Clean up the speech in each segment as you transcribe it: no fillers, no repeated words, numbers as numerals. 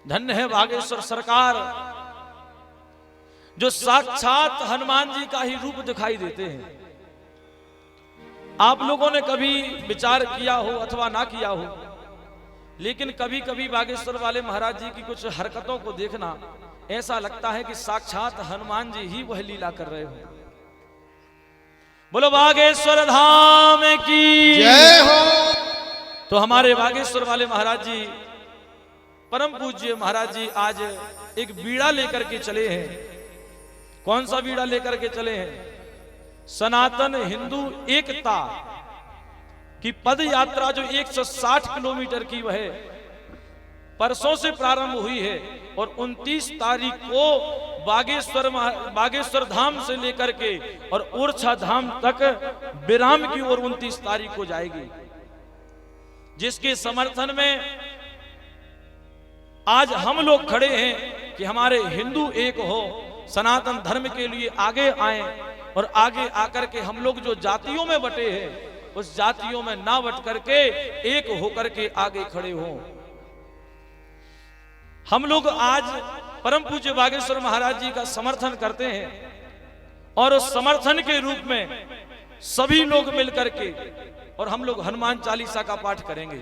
धन्य है बागेश्वर सरकार जो साक्षात हनुमान जी का ही रूप दिखाई देते हैं। आप लोगों ने कभी विचार किया हो अथवा ना किया हो, लेकिन कभी कभी बागेश्वर वाले महाराज जी की कुछ हरकतों को देखना ऐसा लगता है कि साक्षात हनुमान जी ही वह लीला कर रहे हो। बोलो बागेश्वर धाम की जय हो। तो हमारे बागेश्वर वाले महाराज जी, परम पूज्य महाराज जी आज एक बीड़ा लेकर के चले हैं। कौन सा बीड़ा लेकर के चले हैं? सनातन हिंदू एकता की पद यात्रा जो 160 किलोमीटर की वह परसों से प्रारंभ हुई है और 29 तारीख को बागेश्वर धाम से लेकर के और ओरछा धाम तक विराम की ओर 29 तारीख को जाएगी, जिसके समर्थन में आज हम लोग खड़े हैं कि हमारे हिंदू एक हो, सनातन धर्म के लिए आगे आए और आगे आकर के हम लोग जो जातियों में बटे हैं उस जातियों में ना बट करके एक होकर के आगे खड़े हों। हम लोग आज परम पूज्य बागेश्वर महाराज जी का समर्थन करते हैं और उस समर्थन के रूप में सभी लोग मिलकर के और हम लोग हनुमान चालीसा का पाठ करेंगे।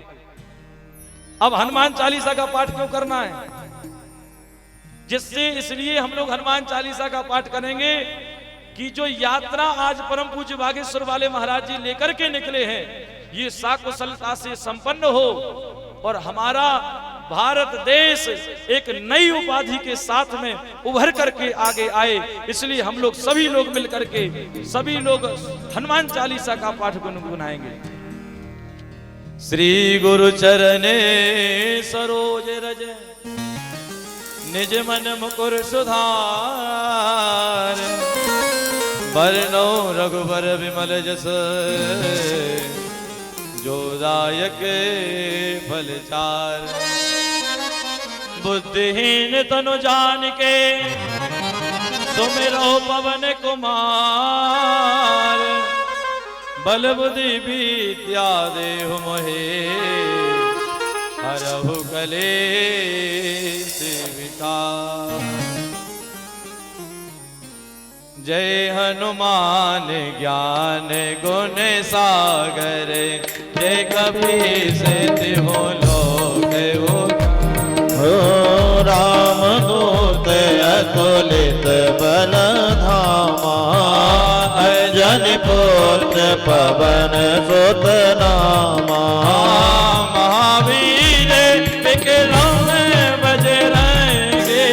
अब हनुमान चालीसा का पाठ क्यों करना है? जिससे इसलिए हम लोग हनुमान चालीसा का पाठ करेंगे कि जो यात्रा आज परम पूज्य बागेश्वर वाले महाराज जी लेकर के निकले हैं ये साकुशलता से संपन्न हो और हमारा भारत देश एक नई उपाधि के साथ में उभर करके आगे आए। इसलिए हम लोग सभी लोग मिलकर के सभी लोग हनुमान चालीसा का पाठ गुनगुनाएंगे। श्री गुरु चरणे सरोज रज निज मन मुकुर सुधार, बरनो रघुबर विमल जस जो दायक फलचार। बुद्धिहीन तनु जान के सुमिरो पवन कुमार, बल बुद्धि विद्या देहु मोहे हरहु कलेश विकार। जय हनुमान ज्ञान गुण सागर, जय कपीस तिहुँ लोक हो राम दूत अतुलित बल धामा, अंजन पुत्र पवन सुत नामा। महावीर विक्रम बजरंगी,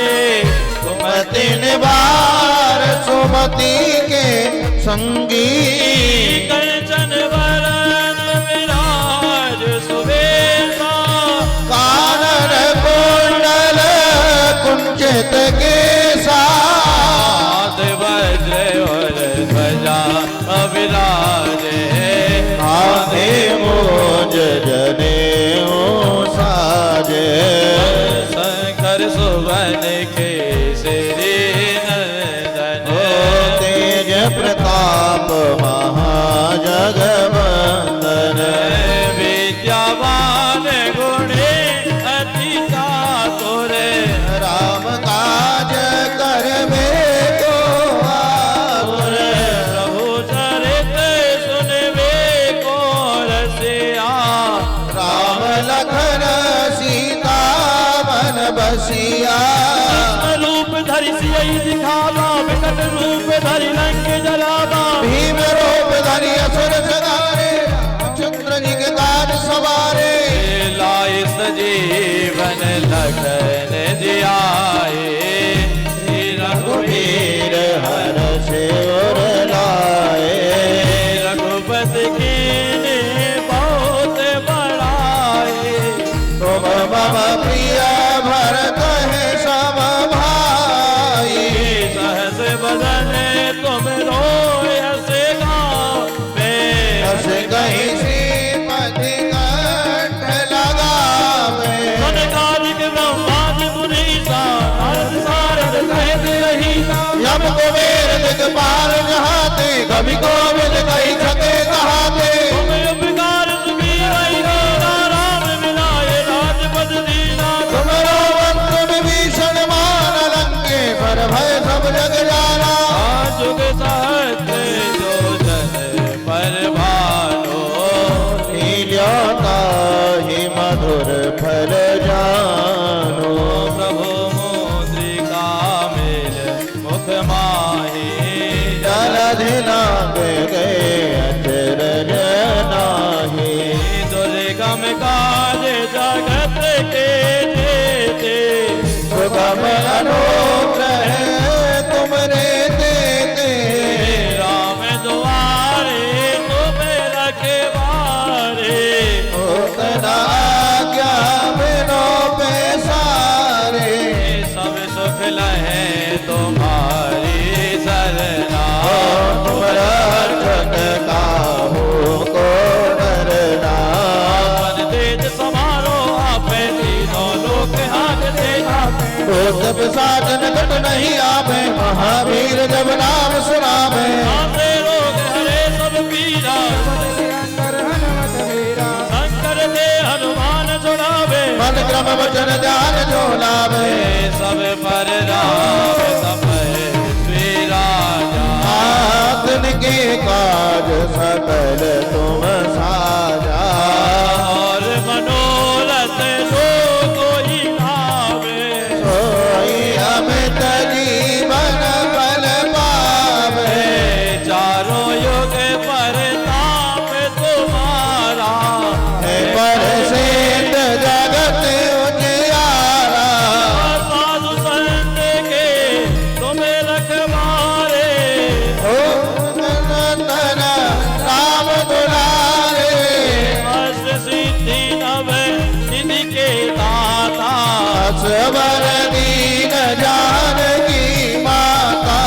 सुमति निवार सुमति के संगी। कंचन वरन विराज सुबेसा, कानन कुंडल कुंचित केसा। वज्र और ध्वजा अविराजे, आधे मोज जनेऊ साजे। शंकर सुवन केसरी नंदन, तेज प्रताप महाजगवंदन। विद्यावान गुणी अति चातुर, राम काज करबे को आतुर। प्रभु चरित सुनबे को रसिया, राम लखन सीता मन बसिया। रूप धरि सियहि दिखावा, विकट रूप धरि लंक जलावा। भीम रूप धरि असुर सदारे, चंद्र निग काज सवारे। लाए सजीवन लखन जियाए, रघुवीर हर्ष उर लाए। रघुपति कीन्ही बहुत बड़ाई, तुम मम प्रिय भरत है सम भाई। सहस बदन तुम रोयस गावे, हस कहीं श्रीपति कंठ लगावे। सनकादिक ब्रह्मादि मुनीसा, नारद सारद सहित रहीसा। यम कुबेर दिगपाल जहाते, कवि कोविद कही सके कहाते। तुम उपकार सुग्रीव ही कीना, राम मिलाए राजपद दीना। तुमरो मंत्र जानो प्रभु मुद्रिका मेल मुख माही जलधि नागे गए अचरज नाही दुर्गम काज जगत के देते सुगम अनुग्रह तुमरे देते राम द्वारे तुम रखवारे उतना क्या बिनो पैसारे सब सुख लहे तुम्हारी सरना तुम रक्षक काहू को डरना मन तेज समारो आपे तीनों लोक हाथ भूत पिशाच निकट नहीं आवे महावीर जब नाम सुनावे आते रोग हरे सब पीरा शंकर दे हनुमान छुड़ावे मन क्रम वचन ध्यान जो लावे सब पर राम तपय श्री राजा आतन के काज सकल तुम साजा और मनोरथ जो कोई लावे सोई अमित जीवन फल पावे चारों युग पर ताप तुम्हारा है पर सिद्ध जगत उजियारा साधु संत के तुम्हें रखवारे ओम नंदन राम दुलारे अष्ट सिद्धि नव निधि के दाता सबर दीन जानकी माता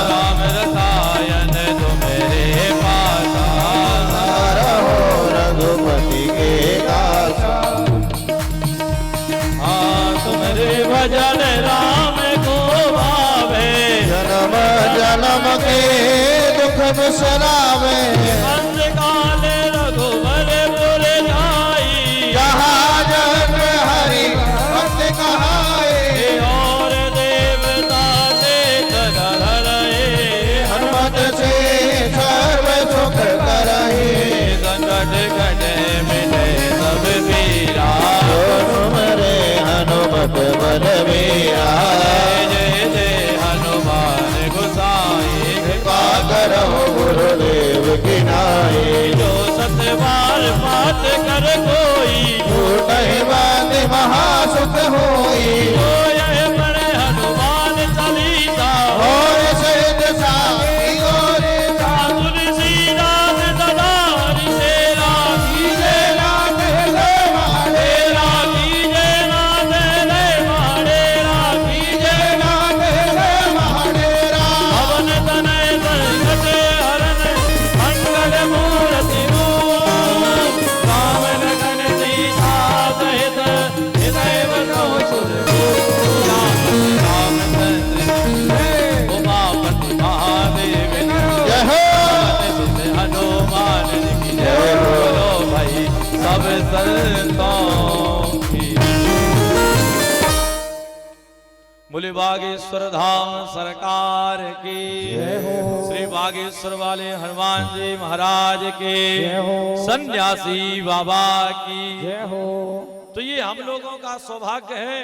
राम रसायन तुम्हारे पाता रहो रघुपति के दासा हाँ तुम्हारे भजन राम को भावे जन्म जन्म के दुख बिसरावे अंत काल रघुवर पुर जाई जहाँ जन्म हरि भक्त कहाए और देवता से कर रहे हनुमत से सर्व सुख करहि संकट घटे मिटे सब पीरा तुमरे हनुमत बलवीरा जय जय हनुमान गोसाई कृपा करहु गुरुदेव की नाई जो सतबार बात कर कोई छूटहि बात महासुख होई जो यह पढ़े हनुमान चालीसा और सिद्ध साई और तुलसीदास ददारी तेरा कीजे नाथ ले मारे तेरा कीजे नाथ ले मारेरा कीजे नाथ ले मारे पवन तनय संकट हरन मंगल मूर्ति रूप राम लखन सीता सहित हृदय बसो सुरभूषा रामचंद्र उमापति महादेव जय हो सिद्ध हनुमान की जय बोलो भाई सब संतों की बोले बागेश्वर धाम सरकार की श्री बागेश्वर वाले हनुमान जी महाराज के सन्यासी बाबा की तो ये हम लोगों का सौभाग्य है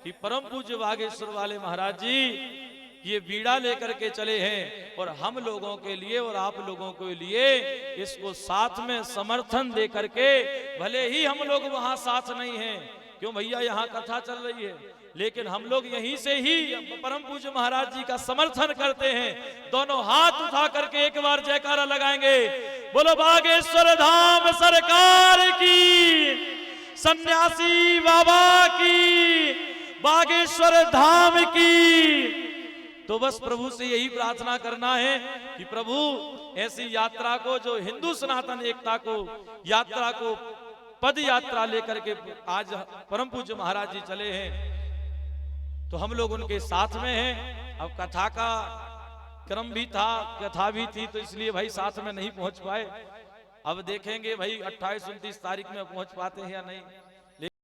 कि परम पूज्य बागेश्वर वाले महाराज जी ये बीड़ा लेकर के चले हैं और हम लोगों के लिए और आप लोगों के लिए इसको साथ में समर्थन दे करके भले ही हम लोग वहां साथ नहीं हैं क्यों भैया यहाँ कथा चल रही है लेकिन हम लोग यहीं से ही परम पूज्य महाराज जी का समर्थन करते हैं दोनों हाथ उठा करके एक बार जयकारा लगाएंगे बोलो बागेश्वर धाम सरकार की सन्यासी बाबा की बागेश्वर धाम की तो बस प्रभु से यही प्रार्थना करना है कि प्रभु ऐसी यात्रा को जो हिंदू सनातन एकता को यात्रा को पद यात्रा लेकर के आज परम पूज्य महाराज जी चले हैं तो हम लोग उनके साथ में हैं। अब कथा का क्रम भी था कथा भी थी तो इसलिए भाई साथ में नहीं पहुंच पाए। अब देखेंगे भाई 28-29 तारीख में पहुंच पाते हैं या नहीं।